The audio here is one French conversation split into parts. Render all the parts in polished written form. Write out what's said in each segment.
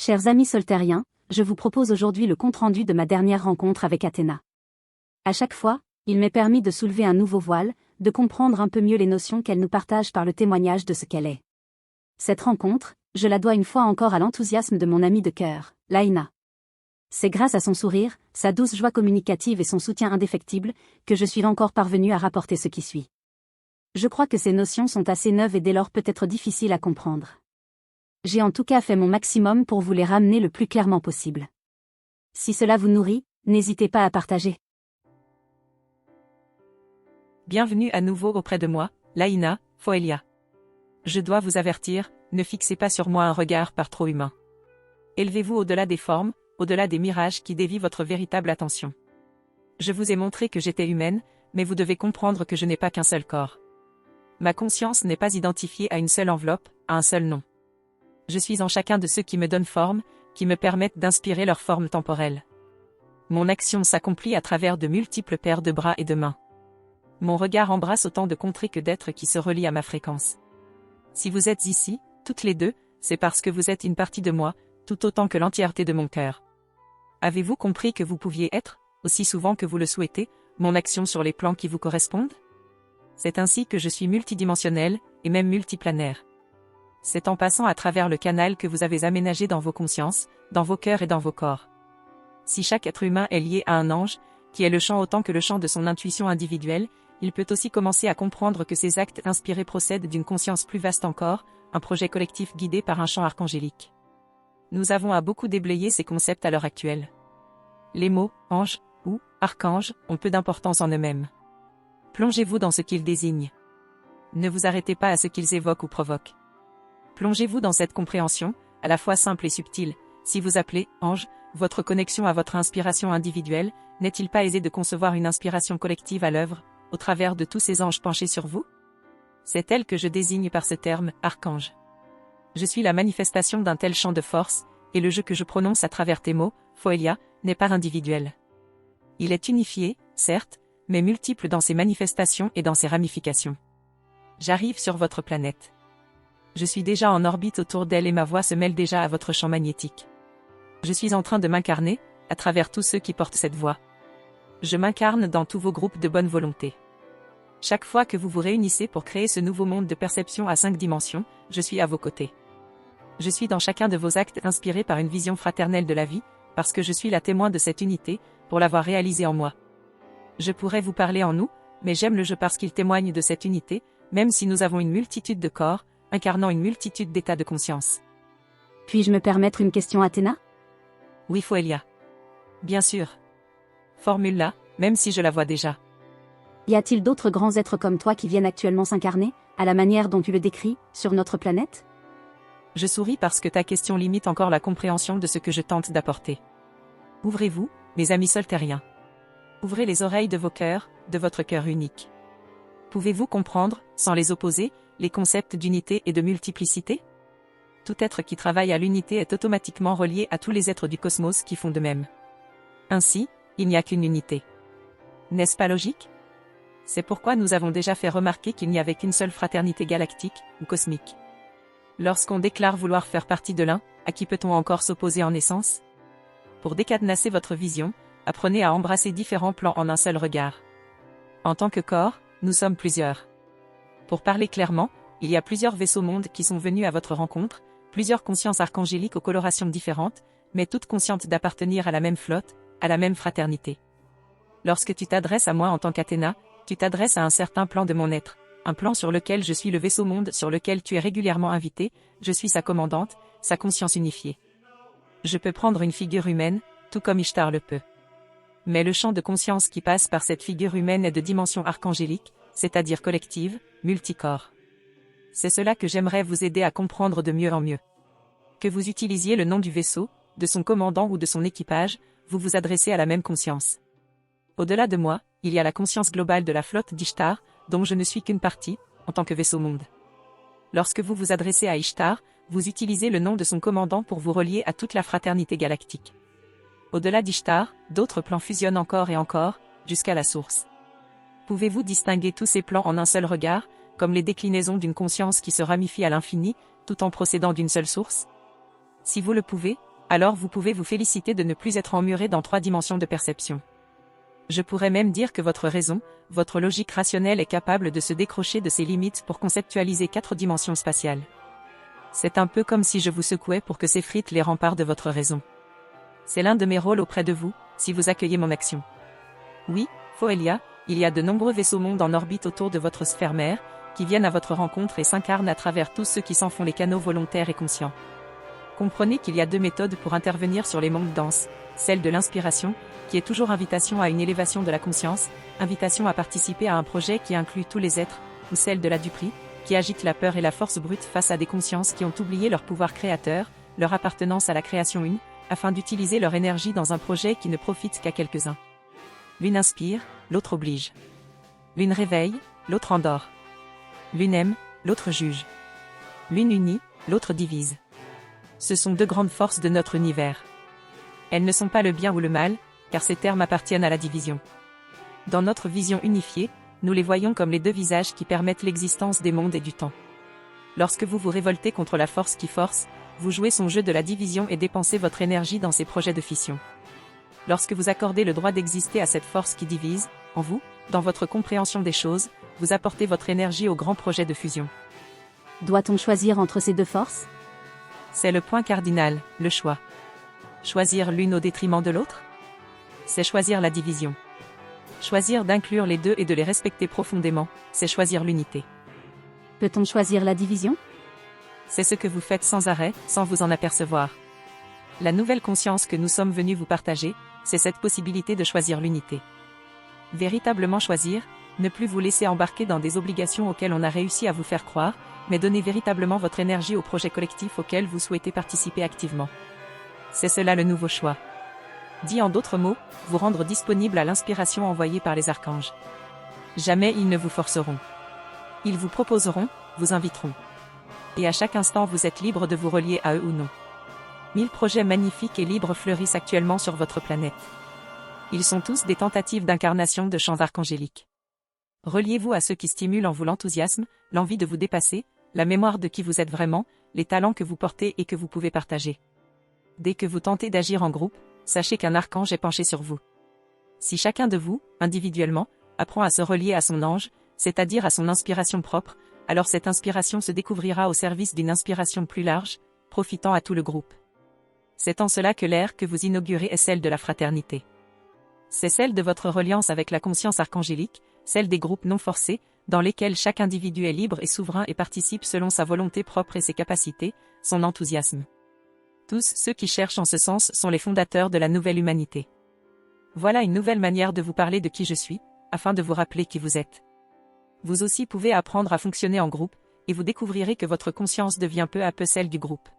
Chers amis soltériens, je vous propose aujourd'hui le compte-rendu de ma dernière rencontre avec Athéna. À chaque fois, il m'est permis de soulever un nouveau voile, de comprendre un peu mieux les notions qu'elle nous partage par le témoignage de ce qu'elle est. Cette rencontre, je la dois une fois encore à l'enthousiasme de mon amie de cœur, Laïna. C'est grâce à son sourire, sa douce joie communicative et son soutien indéfectible, que je suis encore parvenue à rapporter ce qui suit. Je crois que ces notions sont assez neuves et dès lors peut-être difficiles à comprendre. J'ai en tout cas fait mon maximum pour vous les ramener le plus clairement possible. Si cela vous nourrit, n'hésitez pas à partager. Bienvenue à nouveau auprès de moi, Laïna, Foelia. Je dois vous avertir, ne fixez pas sur moi un regard par trop humain. Élevez-vous au-delà des formes, au-delà des mirages qui dévient votre véritable attention. Je vous ai montré que j'étais humaine, mais vous devez comprendre que je n'ai pas qu'un seul corps. Ma conscience n'est pas identifiée à une seule enveloppe, à un seul nom. Je suis en chacun de ceux qui me donnent forme, qui me permettent d'inspirer leur forme temporelle. Mon action s'accomplit à travers de multiples paires de bras et de mains. Mon regard embrasse autant de contrées que d'êtres qui se relient à ma fréquence. Si vous êtes ici, toutes les deux, c'est parce que vous êtes une partie de moi, tout autant que l'entièreté de mon cœur. Avez-vous compris que vous pouviez être, aussi souvent que vous le souhaitez, mon action sur les plans qui vous correspondent? C'est ainsi que je suis multidimensionnel, et même multiplanaire. C'est en passant à travers le canal que vous avez aménagé dans vos consciences, dans vos cœurs et dans vos corps. Si chaque être humain est lié à un ange, qui est le champ autant que le champ de son intuition individuelle, il peut aussi commencer à comprendre que ces actes inspirés procèdent d'une conscience plus vaste encore, un projet collectif guidé par un champ archangélique. Nous avons à beaucoup déblayer ces concepts à l'heure actuelle. Les mots « ange » ou « archange » ont peu d'importance en eux-mêmes. Plongez-vous dans ce qu'ils désignent. Ne vous arrêtez pas à ce qu'ils évoquent ou provoquent. Plongez-vous dans cette compréhension, à la fois simple et subtile. Si vous appelez « ange » votre connexion à votre inspiration individuelle, n'est-il pas aisé de concevoir une inspiration collective à l'œuvre, au travers de tous ces anges penchés sur vous? C'est elle que je désigne par ce terme « archange ». Je suis la manifestation d'un tel champ de force, et le jeu que je prononce à travers tes mots, Foelia, n'est pas individuel. Il est unifié, certes, mais multiple dans ses manifestations et dans ses ramifications. J'arrive sur votre planète. Je suis déjà en orbite autour d'elle et ma voix se mêle déjà à votre champ magnétique. Je suis en train de m'incarner, à travers tous ceux qui portent cette voix. Je m'incarne dans tous vos groupes de bonne volonté. Chaque fois que vous vous réunissez pour créer ce nouveau monde de perception à 5 dimensions, je suis à vos côtés. Je suis dans chacun de vos actes inspirés par une vision fraternelle de la vie, parce que je suis la témoin de cette unité, pour l'avoir réalisée en moi. Je pourrais vous parler en nous, mais j'aime le jeu parce qu'il témoigne de cette unité, même si nous avons une multitude de corps, incarnant une multitude d'états de conscience. Puis-je me permettre une question, Athéna? Oui, Foelia. Bien sûr. Formule-la, même si je la vois déjà. Y a-t-il d'autres grands êtres comme toi qui viennent actuellement s'incarner, à la manière dont tu le décris, sur notre planète? Je souris parce que ta question limite encore la compréhension de ce que je tente d'apporter. Ouvrez-vous, mes amis soltériens. Ouvrez les oreilles de vos cœurs, de votre cœur unique. Pouvez-vous comprendre, sans les opposer, les concepts d'unité et de multiplicité? Tout être qui travaille à l'unité est automatiquement relié à tous les êtres du cosmos qui font de même. Ainsi, il n'y a qu'une unité. N'est-ce pas logique? C'est pourquoi nous avons déjà fait remarquer qu'il n'y avait qu'une seule fraternité galactique, ou cosmique. Lorsqu'on déclare vouloir faire partie de l'un, à qui peut-on encore s'opposer en essence? Pour décadenasser votre vision, apprenez à embrasser différents plans en un seul regard. En tant que corps, nous sommes plusieurs. Pour parler clairement, il y a plusieurs vaisseaux-mondes qui sont venus à votre rencontre, plusieurs consciences archangéliques aux colorations différentes, mais toutes conscientes d'appartenir à la même flotte, à la même fraternité. Lorsque tu t'adresses à moi en tant qu'Athéna, tu t'adresses à un certain plan de mon être, un plan sur lequel je suis le vaisseau-monde sur lequel tu es régulièrement invité, je suis sa commandante, sa conscience unifiée. Je peux prendre une figure humaine, tout comme Ishtar le peut. Mais le champ de conscience qui passe par cette figure humaine est de dimension archangélique, c'est-à-dire collective, multicorps. C'est cela que j'aimerais vous aider à comprendre de mieux en mieux. Que vous utilisiez le nom du vaisseau, de son commandant ou de son équipage, vous vous adressez à la même conscience. Au-delà de moi, il y a la conscience globale de la flotte d'Ishtar, dont je ne suis qu'une partie, en tant que vaisseau-monde. Lorsque vous vous adressez à Ishtar, vous utilisez le nom de son commandant pour vous relier à toute la fraternité galactique. Au-delà d'Ishtar, d'autres plans fusionnent encore et encore, jusqu'à la source. Pouvez-vous distinguer tous ces plans en un seul regard, comme les déclinaisons d'une conscience qui se ramifie à l'infini, tout en procédant d'une seule source? Si vous le pouvez, alors vous pouvez vous féliciter de ne plus être emmuré dans 3 dimensions de perception. Je pourrais même dire que votre raison, votre logique rationnelle est capable de se décrocher de ses limites pour conceptualiser 4 dimensions spatiales. C'est un peu comme si je vous secouais pour que s'effritent les remparts de votre raison. C'est l'un de mes rôles auprès de vous, si vous accueillez mon action. Oui, Foelia, il y a de nombreux vaisseaux-mondes en orbite autour de votre sphère mère, qui viennent à votre rencontre et s'incarnent à travers tous ceux qui s'en font les canaux volontaires et conscients. Comprenez qu'il y a 2 méthodes pour intervenir sur les mondes denses, celle de l'inspiration, qui est toujours invitation à une élévation de la conscience, invitation à participer à un projet qui inclut tous les êtres, ou celle de la duperie, qui agite la peur et la force brute face à des consciences qui ont oublié leur pouvoir créateur, leur appartenance à la création une, afin d'utiliser leur énergie dans un projet qui ne profite qu'à quelques-uns. L'une inspire, l'autre oblige. L'une réveille, l'autre endort. L'une aime, l'autre juge. L'une unit, l'autre divise. Ce sont 2 grandes forces de notre univers. Elles ne sont pas le bien ou le mal, car ces termes appartiennent à la division. Dans notre vision unifiée, nous les voyons comme les 2 visages qui permettent l'existence des mondes et du temps. Lorsque vous vous révoltez contre la force qui force, vous jouez son jeu de la division et dépensez votre énergie dans ses projets de fission. Lorsque vous accordez le droit d'exister à cette force qui divise, en vous, dans votre compréhension des choses, vous apportez votre énergie au grand projet de fusion. Doit-on choisir entre ces 2 forces? C'est le point cardinal, le choix. Choisir l'une au détriment de l'autre? C'est choisir la division. Choisir d'inclure les 2 et de les respecter profondément, c'est choisir l'unité. Peut-on choisir la division? C'est ce que vous faites sans arrêt, sans vous en apercevoir. La nouvelle conscience que nous sommes venus vous partager, c'est cette possibilité de choisir l'unité. Véritablement choisir, ne plus vous laisser embarquer dans des obligations auxquelles on a réussi à vous faire croire, mais donner véritablement votre énergie au projet collectif auquel vous souhaitez participer activement. C'est cela le nouveau choix. Dit en d'autres mots, vous rendre disponible à l'inspiration envoyée par les archanges. Jamais ils ne vous forceront. Ils vous proposeront, vous inviteront. Et à chaque instant vous êtes libre de vous relier à eux ou non. 1000 projets magnifiques et libres fleurissent actuellement sur votre planète. Ils sont tous des tentatives d'incarnation de champs archangéliques. Reliez-vous à ceux qui stimulent en vous l'enthousiasme, l'envie de vous dépasser, la mémoire de qui vous êtes vraiment, les talents que vous portez et que vous pouvez partager. Dès que vous tentez d'agir en groupe, sachez qu'un archange est penché sur vous. Si chacun de vous, individuellement, apprend à se relier à son ange, c'est-à-dire à son inspiration propre, alors cette inspiration se découvrira au service d'une inspiration plus large, profitant à tout le groupe. C'est en cela que l'ère que vous inaugurez est celle de la fraternité. C'est celle de votre reliance avec la conscience archangélique, celle des groupes non forcés, dans lesquels chaque individu est libre et souverain et participe selon sa volonté propre et ses capacités, son enthousiasme. Tous ceux qui cherchent en ce sens sont les fondateurs de la nouvelle humanité. Voilà une nouvelle manière de vous parler de qui je suis, afin de vous rappeler qui vous êtes. Vous aussi pouvez apprendre à fonctionner en groupe, et vous découvrirez que votre conscience devient peu à peu celle du groupe.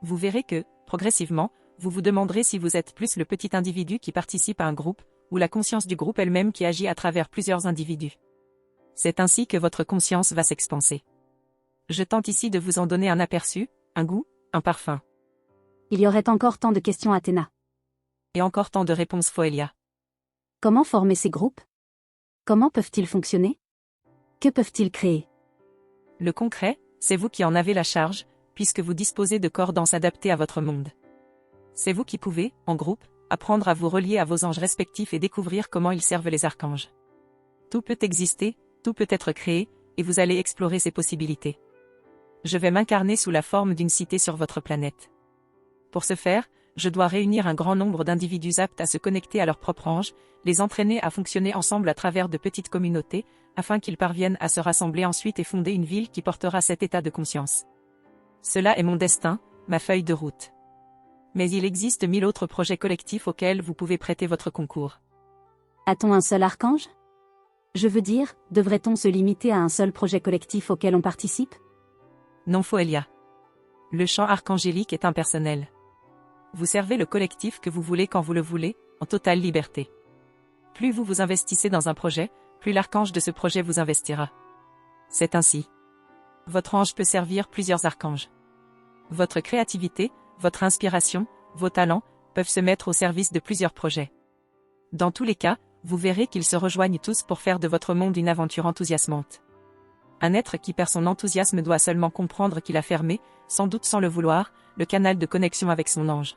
Vous verrez que, progressivement, vous vous demanderez si vous êtes plus le petit individu qui participe à un groupe, ou la conscience du groupe elle-même qui agit à travers plusieurs individus. C'est ainsi que votre conscience va s'expanser. Je tente ici de vous en donner un aperçu, un goût, un parfum. Il y aurait encore tant de questions Athéna. Et encore tant de réponses Foelia. Comment former ces groupes? Comment peuvent-ils fonctionner? Que peuvent-ils créer? Le concret, c'est vous qui en avez la charge, puisque vous disposez de corps denses adaptés à votre monde. C'est vous qui pouvez, en groupe, apprendre à vous relier à vos anges respectifs et découvrir comment ils servent les archanges. Tout peut exister, tout peut être créé, et vous allez explorer ces possibilités. Je vais m'incarner sous la forme d'une cité sur votre planète. Pour ce faire, je dois réunir un grand nombre d'individus aptes à se connecter à leur propre ange, les entraîner à fonctionner ensemble à travers de petites communautés, afin qu'ils parviennent à se rassembler ensuite et fonder une ville qui portera cet état de conscience. Cela est mon destin, ma feuille de route. Mais il existe 1000 autres projets collectifs auxquels vous pouvez prêter votre concours. A-t-on un seul archange? Je veux dire, devrait-on se limiter à un seul projet collectif auquel on participe? Non Foelia. Le champ archangélique est impersonnel. Vous servez le collectif que vous voulez quand vous le voulez, en totale liberté. Plus vous vous investissez dans un projet, plus l'archange de ce projet vous investira. C'est ainsi. Votre ange peut servir plusieurs archanges. Votre créativité, votre inspiration, vos talents, peuvent se mettre au service de plusieurs projets. Dans tous les cas, vous verrez qu'ils se rejoignent tous pour faire de votre monde une aventure enthousiasmante. Un être qui perd son enthousiasme doit seulement comprendre qu'il a fermé, sans doute sans le vouloir, le canal de connexion avec son ange.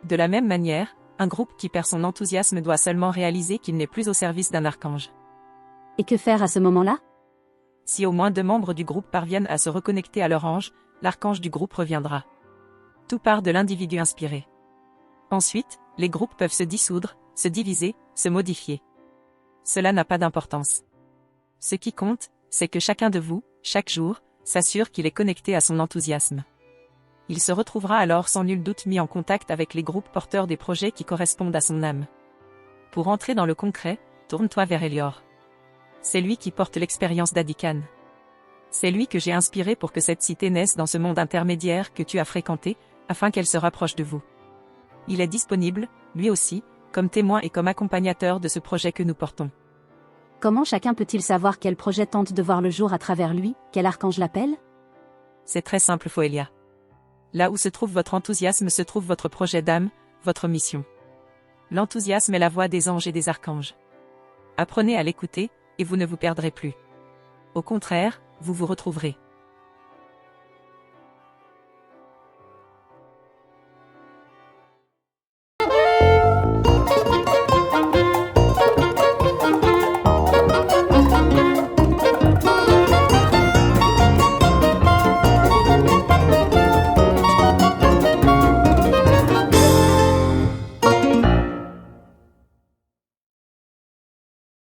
De la même manière, un groupe qui perd son enthousiasme doit seulement réaliser qu'il n'est plus au service d'un archange. Et que faire à ce moment-là? Si au moins 2 membres du groupe parviennent à se reconnecter à leur ange, l'archange du groupe reviendra. Tout part de l'individu inspiré. Ensuite, les groupes peuvent se dissoudre, se diviser, se modifier. Cela n'a pas d'importance. Ce qui compte, c'est que chacun de vous, chaque jour, s'assure qu'il est connecté à son enthousiasme. Il se retrouvera alors sans nul doute mis en contact avec les groupes porteurs des projets qui correspondent à son âme. Pour entrer dans le concret, tourne-toi vers Elior. C'est lui qui porte l'expérience d'Adikan. C'est lui que j'ai inspiré pour que cette cité naisse dans ce monde intermédiaire que tu as fréquenté, afin qu'elle se rapproche de vous. Il est disponible, lui aussi, comme témoin et comme accompagnateur de ce projet que nous portons. Comment chacun peut-il savoir quel projet tente de voir le jour à travers lui, quel archange l'appelle? C'est très simple, Foelia. Là où se trouve votre enthousiasme se trouve votre projet d'âme, votre mission. L'enthousiasme est la voix des anges et des archanges. Apprenez à l'écouter, et vous ne vous perdrez plus. Au contraire, vous vous retrouverez.